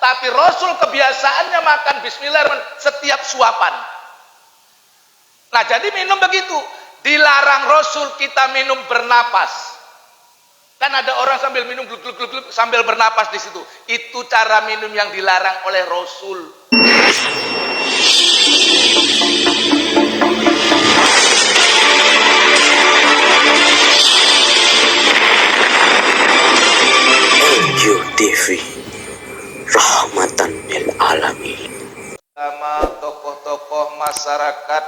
Tapi Rasul kebiasaannya makan bismillahirrahmanirrahim setiap suapan. Nah, jadi minum begitu. Dilarang Rasul kita minum bernapas. Kan ada orang sambil minum gluk gluk gluk gluk sambil bernapas di situ. Itu cara minum yang dilarang oleh Rasul. TV rahmatan lil alamin. Sama tokoh-tokoh masyarakat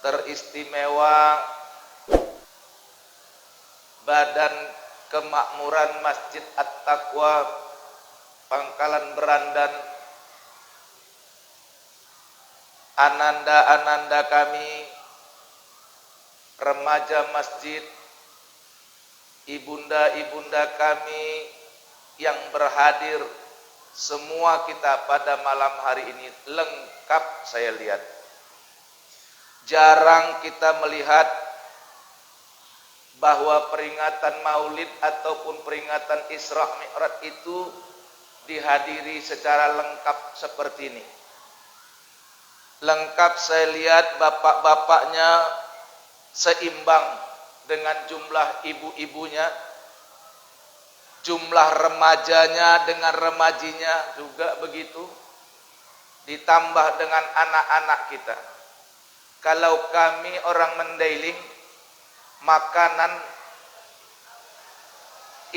teristimewa Badan Kemakmuran Masjid At-Taqwa Pangkalan Berandan, ananda-ananda kami, remaja masjid, ibunda-ibunda kami yang berhadir, semua kita pada malam hari ini lengkap saya lihat. Jarang kita melihat bahwa peringatan Maulid ataupun peringatan Isra Mi'raj itu dihadiri secara lengkap seperti ini. Lengkap saya lihat, bapak-bapaknya seimbang dengan jumlah ibu-ibunya, jumlah remajanya dengan remajinya juga begitu, ditambah dengan anak-anak kita. Kalau kami orang Mandailing, makanan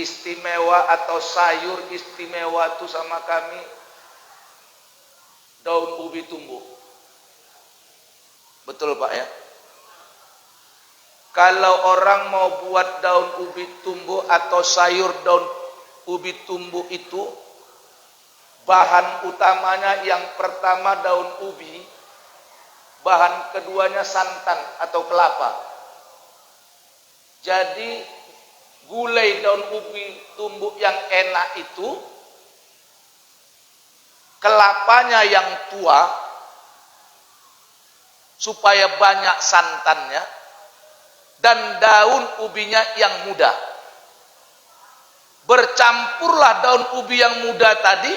istimewa atau sayur istimewa itu sama kami daun ubi tumbuh. Betul Pak ya? Kalau orang mau buat daun ubi tumbuh atau sayur daun ubi tumbuh itu, bahan utamanya yang pertama daun ubi, bahan keduanya santan atau kelapa. Jadi gulai daun ubi tumbuh yang enak itu kelapanya yang tua supaya banyak santannya, dan daun ubinya yang muda. Bercampurlah daun ubi yang muda tadi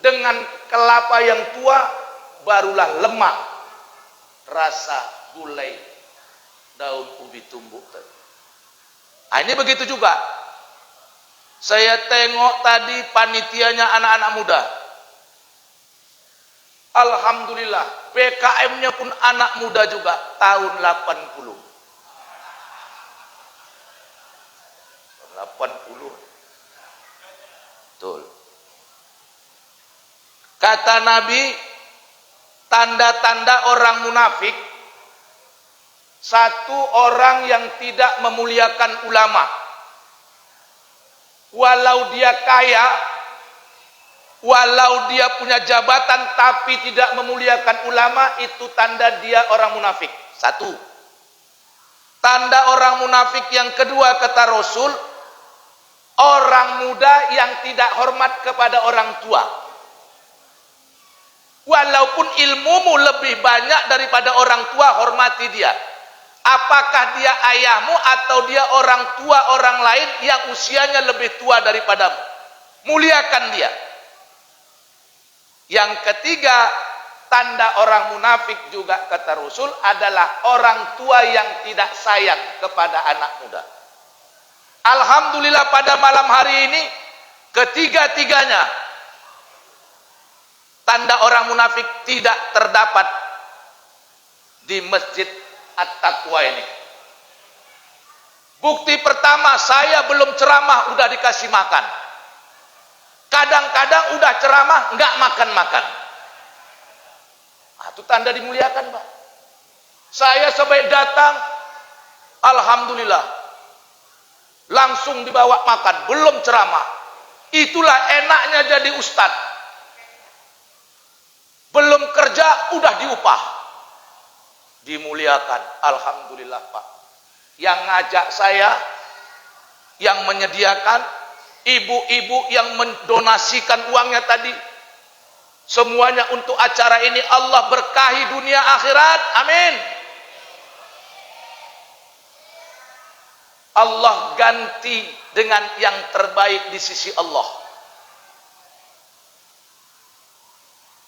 dengan kelapa yang tua, barulah lemak rasa gulai daun ubi tumbuh tadi. Nah, ini begitu juga. Saya tengok tadi panitianya anak-anak muda. Alhamdulillah, PKM-nya pun anak muda juga, tahun 80. 80. Betul. Kata Nabi, tanda-tanda orang munafik, satu, orang yang tidak memuliakan ulama. Walau dia kaya, walau dia punya jabatan, tapi tidak memuliakan ulama, itu tanda dia orang munafik. Satu. Tanda orang munafik yang kedua kata Rasul, orang muda yang tidak hormat kepada orang tua. Walaupun ilmumu lebih banyak daripada orang tua, hormati dia. Apakah dia ayahmu atau dia orang tua orang lain yang usianya lebih tua daripadamu, muliakan dia. Yang ketiga, tanda orang munafik juga kata Rasul adalah orang tua yang tidak sayang kepada anak muda. Alhamdulillah pada malam hari ini ketiga-tiganya tanda orang munafik tidak terdapat di Masjid At-Taqwa ini. Bukti pertama, saya belum ceramah udah dikasih makan. Kadang-kadang udah ceramah nggak makan-makan. Nah, itu tanda dimuliakan, Pak. Saya sampai datang, alhamdulillah, langsung dibawa makan, belum ceramah. Itulah enaknya jadi ustadz. Belum kerja udah diupah, dimuliakan. Alhamdulillah Pak. Yang ngajak saya, yang menyediakan, ibu-ibu yang mendonasikan uangnya tadi, semuanya untuk acara ini, Allah berkahi dunia akhirat, amin. Allah ganti dengan yang terbaik di sisi Allah.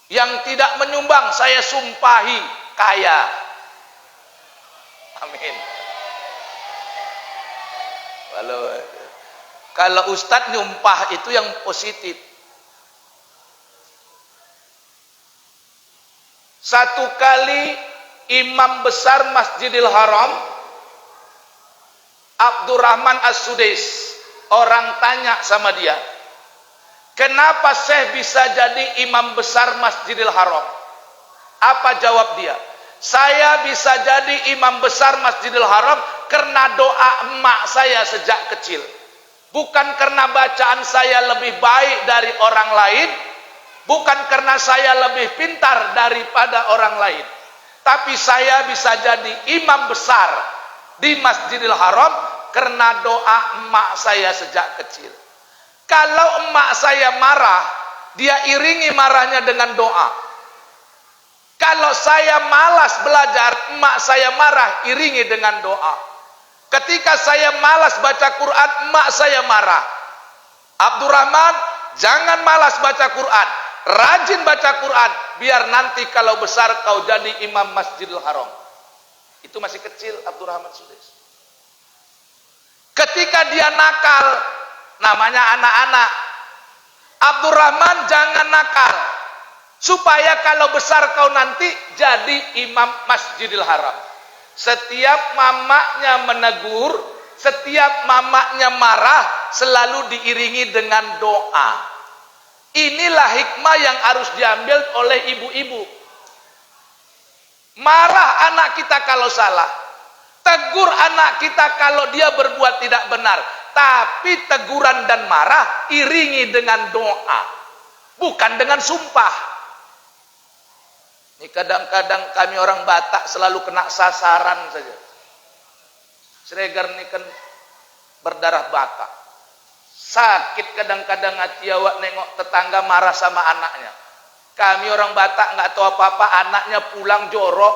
Yang tidak menyumbang saya sumpahi kaya. Amin. Kalau ustadz nyumpah itu yang positif. Satu kali imam besar Masjidil Haram Abdurrahman As-Sudais, orang tanya sama dia, kenapa Syekh bisa jadi imam besar Masjidil Haram? Apa jawab dia? Saya bisa jadi imam besar Masjidil Haram karena doa emak saya sejak kecil. Bukan karena bacaan saya lebih baik dari orang lain, bukan karena saya lebih pintar daripada orang lain. Tapi saya bisa jadi imam besar di Masjidil Haram karena doa emak saya sejak kecil. Kalau emak saya marah, dia iringi marahnya dengan doa. Kalau saya malas belajar, emak saya marah, iringi dengan doa. Ketika saya malas baca Quran, emak saya marah. Abdurrahman, jangan malas baca Quran, rajin baca Quran, biar nanti kalau besar kau jadi imam Masjidil Haram. Itu masih kecil Abdurrahman Sudais. Ketika dia nakal, namanya anak-anak, Abdurrahman jangan nakal, supaya kalau besar kau nanti jadi imam Masjidil Haram. Setiap mamaknya menegur, setiap mamaknya marah, selalu diiringi dengan doa. Inilah hikmah yang harus diambil oleh ibu-ibu. Marah anak kita kalau salah, tegur anak kita kalau dia berbuat tidak benar, tapi teguran dan marah iringi dengan doa, bukan dengan sumpah. Ini kadang-kadang kami orang Batak selalu kena sasaran saja. Sregar ini kan berdarah Batak. Sakit kadang-kadang hati awak nengok tetangga marah sama anaknya. Kami orang Batak nggak tahu apa-apa, anaknya pulang jorok,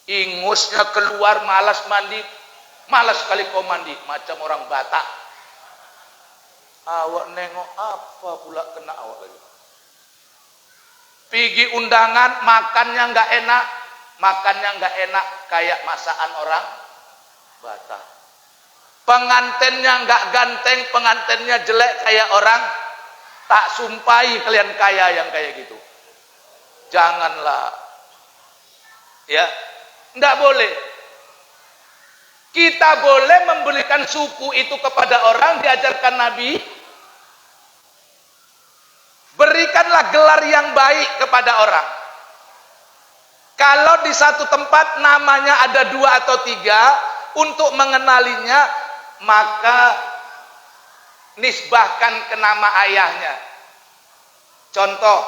ingusnya keluar, malas mandi, malas sekali kau mandi, macam orang Batak. Awak nengok apa pula kena awak lagi. Pergi undangan, makannya nggak enak kayak masakan orang Batak. Pengantennya nggak ganteng, pengantennya jelek kayak orang, tak sumpahi kalian kaya yang kayak gitu. Janganlah, ya, nggak boleh. Kita boleh memberikan suku itu kepada orang, diajarkan Nabi. Berikanlah gelar yang baik kepada orang. Kalau di satu tempat namanya ada 2 atau 3, untuk mengenalinya, maka nisbahkan ke nama ayahnya. Contoh,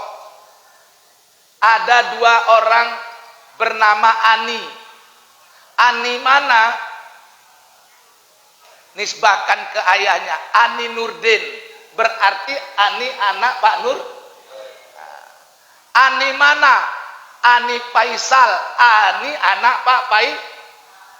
ada 2 orang bernama Ani. Ani mana? Nisbahkan ke ayahnya. Ani Nurdin. Berarti Ani anak Pak Nur. Ani mana? Ani Faisal. Ani anak Pak Pai.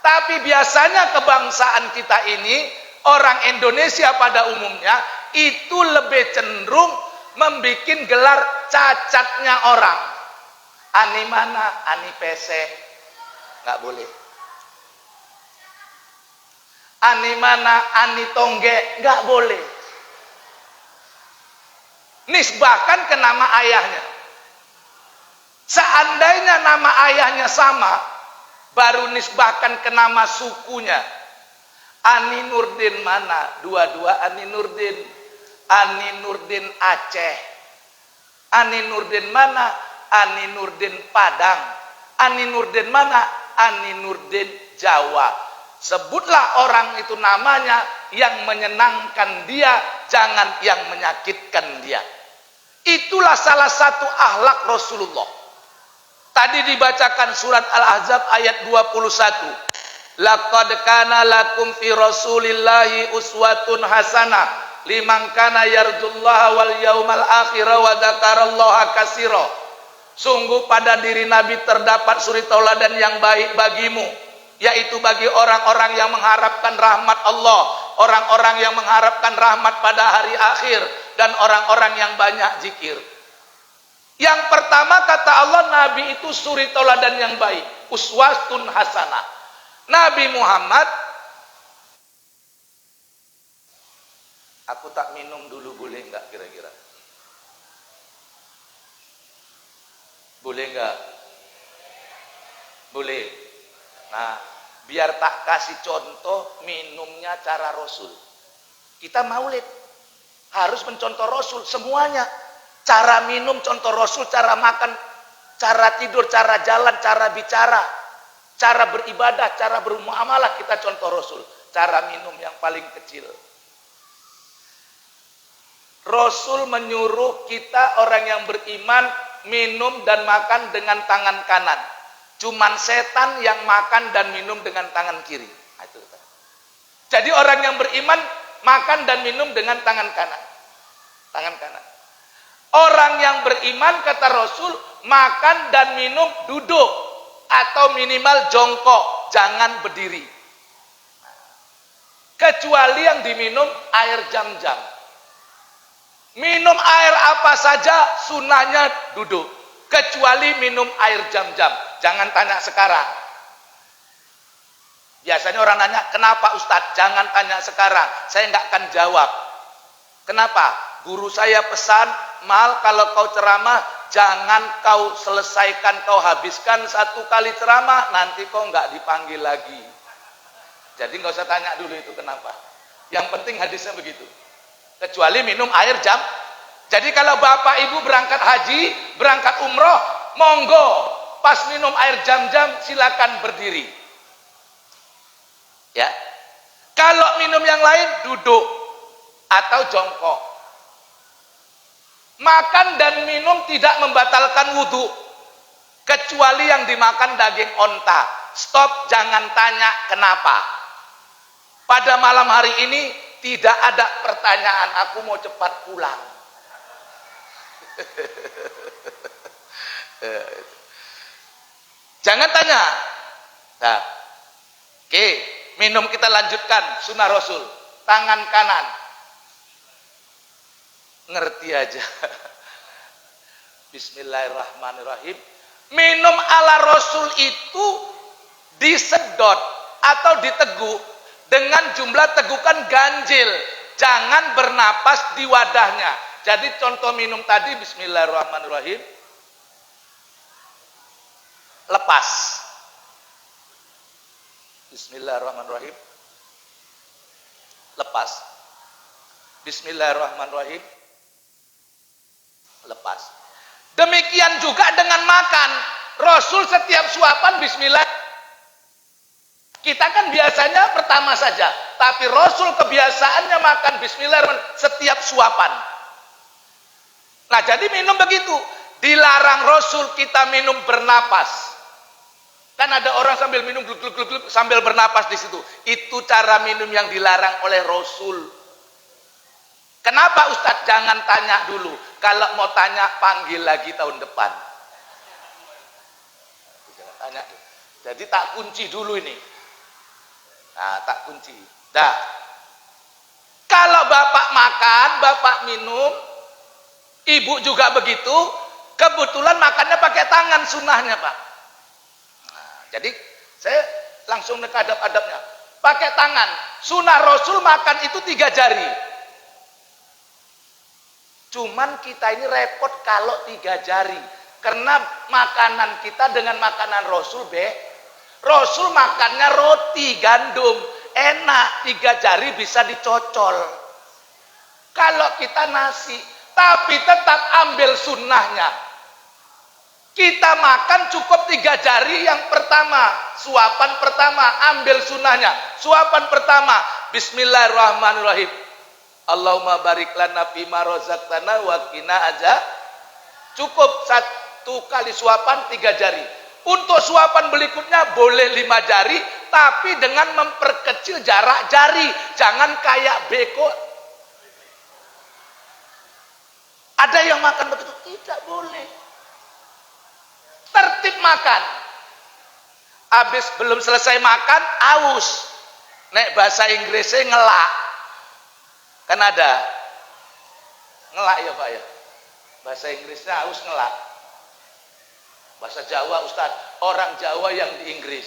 Tapi biasanya kebangsaan kita ini, orang Indonesia pada umumnya, itu lebih cenderung membuat gelar cacatnya orang. Ani mana? Ani pesek. Nggak boleh. Ani mana? Ani tongge. Nggak boleh. Nisbahkan ke nama ayahnya. Seandainya nama ayahnya sama, baru nisbahkan ke nama sukunya. Ani Nurdin mana? 2 Ani Nurdin. Ani Nurdin Aceh. Ani Nurdin mana? Ani Nurdin Padang. Ani Nurdin mana? Ani Nurdin Jawa. Sebutlah orang itu namanya yang menyenangkan dia, jangan yang menyakitkan dia. Itulah salah satu akhlak Rasulullah. Tadi dibacakan surat Al-Ahzab ayat 21. Laqad kana lakum fi Rasulillahi uswatun hasanah liman kana yarjullaha wal yaumal akhir wa dzakarallaha katsira. Sungguh pada diri Nabi terdapat suri tauladan yang baik bagimu, yaitu bagi orang-orang yang mengharapkan rahmat Allah, orang-orang yang mengharapkan rahmat pada hari akhir, dan orang-orang yang banyak zikir. Yang pertama kata Allah, Nabi itu suri tauladan yang baik, uswatun hasanah. Nabi Muhammad, aku tak minum dulu boleh enggak kira-kira? Boleh enggak? Boleh. Nah, biar tak kasih contoh minumnya cara Rasul. Kita maulid harus mencontoh Rasul semuanya. Cara minum contoh Rasul, cara makan, cara tidur, cara jalan, cara bicara, cara beribadah, cara bermuamalah kita contoh Rasul. Cara minum yang paling kecil. Rasul menyuruh kita orang yang beriman minum dan makan dengan tangan kanan. Cuman setan yang makan dan minum dengan tangan kiri. Nah, itu. Jadi orang yang beriman makan dan minum dengan tangan kanan. Tangan kanan. Orang yang beriman kata Rasul makan dan minum duduk atau minimal jongkok, jangan berdiri. Kecuali yang diminum air jam-jam. Minum air apa saja sunahnya duduk, kecuali minum air jam-jam. Jangan tanya sekarang. Biasanya orang nanya, kenapa Ustadz? Jangan tanya sekarang, saya nggak akan jawab. Kenapa? Guru saya pesan, Mal, kalau kau ceramah, jangan kau selesaikan, kau habiskan satu kali ceramah, nanti kau nggak dipanggil lagi. Jadi nggak usah tanya dulu itu kenapa. Yang penting hadisnya begitu. Kecuali minum air jam. Jadi kalau bapak ibu berangkat haji, berangkat umroh, monggo. Pas minum air jam-jam silakan berdiri. Ya. Kalau minum yang lain duduk atau jongkok. Makan dan minum tidak membatalkan wudhu, kecuali yang dimakan daging onta. Stop, jangan tanya kenapa. Pada malam hari ini tidak ada pertanyaan, aku mau cepat pulang. Jangan tanya. Nah, oke, minum kita lanjutkan sunnah Rasul. Tangan kanan. Ngerti aja. Bismillahirrahmanirrahim. Minum ala Rasul itu disedot atau diteguk dengan jumlah tegukan ganjil. Jangan bernapas di wadahnya. Jadi contoh minum tadi bismillahirrahmanirrahim. Lepas. Bismillahirrahmanirrahim. Lepas. Bismillahirrahmanirrahim. Lepas. Demikian juga dengan makan. Rasul setiap suapan bismillah. Kita kan biasanya pertama saja, tapi Rasul kebiasaannya makan bismillahirrahmanirrahim setiap suapan. Nah, jadi minum begitu. Dilarang Rasul kita minum bernapas. Kan ada orang sambil minum gluk gluk gluk gluk sambil bernapas di situ. Itu cara minum yang dilarang oleh Rasul. Kenapa Ustadz? Jangan tanya dulu. Kalau mau tanya panggil lagi tahun depan. Jangan tanya. Jadi tak kunci dulu ini. Nah, tak kunci. Dah. Kalau bapak makan, bapak minum, ibu juga begitu. Kebetulan makannya pakai tangan sunnahnya, Pak. Nah, jadi saya langsung ke adab-adabnya. Pakai tangan. Sunnah Rasul makan itu 3 jari. Cuman kita ini repot kalau 3 jari. Karena makanan kita dengan makanan Rasul Rasul makannya roti gandum. Enak, 3 jari bisa dicocol. Kalau kita nasi. Tapi tetap ambil sunnahnya. Kita makan cukup 3 jari yang pertama. Suapan pertama, ambil sunnahnya. Suapan pertama, bismillahirrahmanirrahim. Allahumma barik lana fima razaqtana wa qina aja. Cukup 1 kali suapan 3 jari. Untuk suapan berikutnya boleh 5 jari, tapi dengan memperkecil jarak jari. Jangan kayak beko. Ada yang makan begitu, tidak boleh. Tertib makan. Habis belum selesai makan, aus. Nek bahasa Inggrisnya ngelak. Kan ada ngelak ya Pak ya. Bahasa Inggrisnya harus ngelak. Bahasa Jawa Ustadz, orang Jawa yang di Inggris.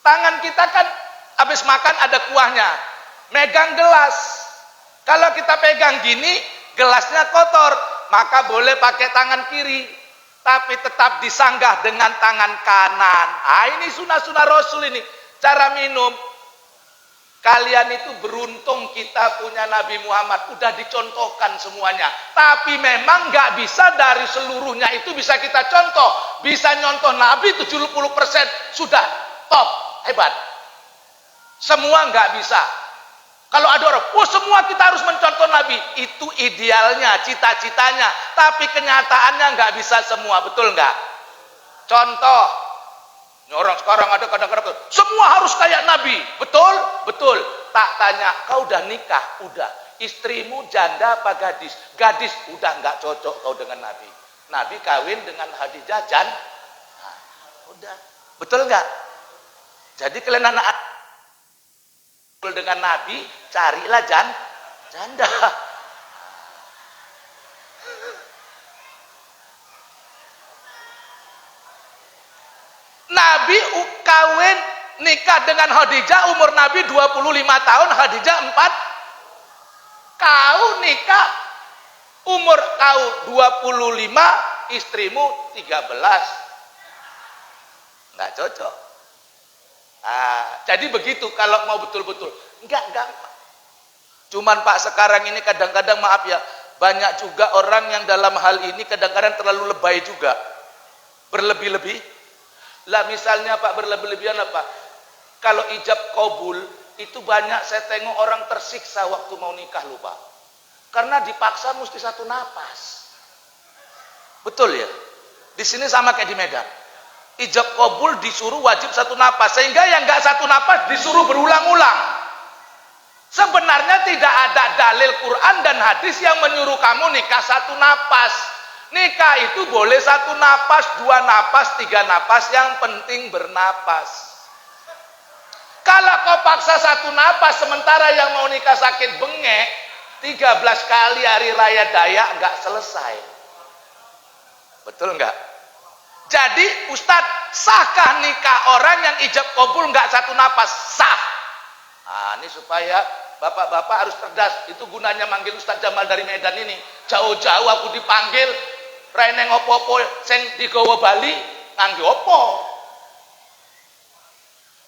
Tangan kita kan habis makan ada kuahnya. Megang gelas. Kalau kita pegang gini, gelasnya kotor, maka boleh pakai tangan kiri. Tapi tetap disanggah dengan tangan kanan. Ini sunah-sunah Rasul ini. Cara minum. Kalian itu beruntung kita punya Nabi Muhammad. Udah dicontohkan semuanya. Tapi memang nggak bisa dari seluruhnya itu bisa kita contoh. Bisa nyontoh Nabi 70% sudah top. Hebat. Semua nggak bisa. Kalau ada orang, semua kita harus mencontoh Nabi. Itu idealnya, cita-citanya. Tapi kenyataannya nggak bisa semua. Betul nggak? Contoh. Orang sekarang ada kadang-kadang semua harus kayak Nabi. Betul? Betul. Tak tanya, kau udah nikah? Udah. Istrimu janda apa gadis? Gadis. Udah nggak cocok kau dengan Nabi. Nabi kawin dengan Khadijah nah, udah. Betul nggak? Jadi kalian anak dengan Nabi, carilah janda. Nabi kawin nikah dengan Khadijah umur Nabi 25 tahun, Khadijah 4. Kau nikah umur kau 25, istrimu 13. Nggak cocok. Jadi begitu kalau mau betul-betul. Nggak gampang. Cuman Pak sekarang ini kadang-kadang maaf ya, banyak juga orang yang dalam hal ini kadang-kadang terlalu lebay juga. Berlebih-lebih. Lah misalnya Pak berlebih-lebihan apa? Kalau ijab kabul itu banyak saya tengok orang tersiksa waktu mau nikah lupa. Karena dipaksa mesti satu napas. Betul ya? Di sini sama kayak di Medan. Ijab kabul disuruh wajib satu napas, sehingga yang enggak satu napas disuruh berulang-ulang. Sebenarnya tidak ada dalil Quran dan hadis yang menyuruh kamu nikah satu napas. Nikah itu boleh satu napas, dua napas, tiga napas, yang penting bernapas. Kalau kau paksa satu napas, sementara yang mau nikah sakit bengek, 13 kali hari raya Dayak nggak selesai. Betul nggak? Jadi Ustadz, sahkah nikah orang yang ijab kabul nggak satu napas? Sah. Ini supaya bapak-bapak harus cerdas. Itu gunanya manggil Ustadz Jamal dari Medan ini. Jauh-jauh aku dipanggil. Reneng opo-opo sing digawa Bali ngangge opo?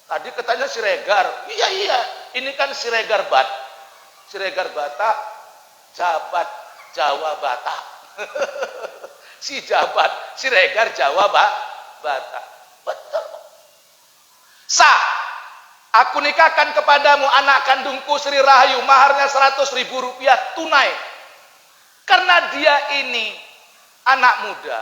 Tadi katanya Siregar. Iya, ini kan Siregar Siregar Batak, Jabat Jawa Batak. Si Jabat, Siregar Jawa Batak. Betul. Sah. Aku nikahkan kepadamu anak kandungku Sri Rahayu, maharnya 100.000 rupiah tunai. Karena dia ini anak muda,